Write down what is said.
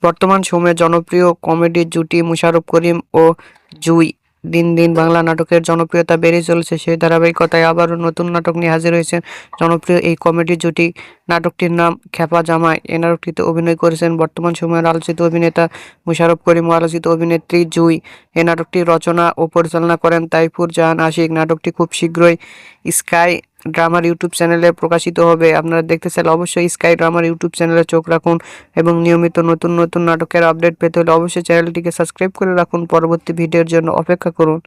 বর্তমান সময়ে জনপ্রিয় কমেডি জুটি মোশাররফ করিম ও জুই। দিন দিন বাংলা নাটকের জনপ্রিয়তা বেড়ে চলেছে, সেই ধারাবাহিকতায় আবারও নতুন নাটক নিয়ে হাজির হয়েছেন জনপ্রিয় এই কমেডি জুটি। নাটকটির নাম খেপা জামাই। এই নাটকটিতে অভিনয় করেছেন বর্তমান সময়ের আলোচিত অভিনেতা মোশাররফ করিম ও আলোচিত অভিনেত্রী জুই। এই নাটকটি রচনা ও পরিচালনা করেন তাইফুর জাহান আশিক। নাটকটি খুব শীঘ্রই স্কাই ড্রামার ইউটিউব চ্যানেলে প্রকাশিত হবে। আপনারা দেখতে চাইলে অবশ্যই স্কাই ড্রামার ইউটিউব চ্যানেলে চোখ রাখুন এবং নিয়মিত নতুন নতুন নাটকের আপডেট পেতে হলে অবশ্যই চ্যানেলটিকে সাবস্ক্রাইব করে রাখুন। পরবর্তী ভিডিওর জন্য অপেক্ষা করুন।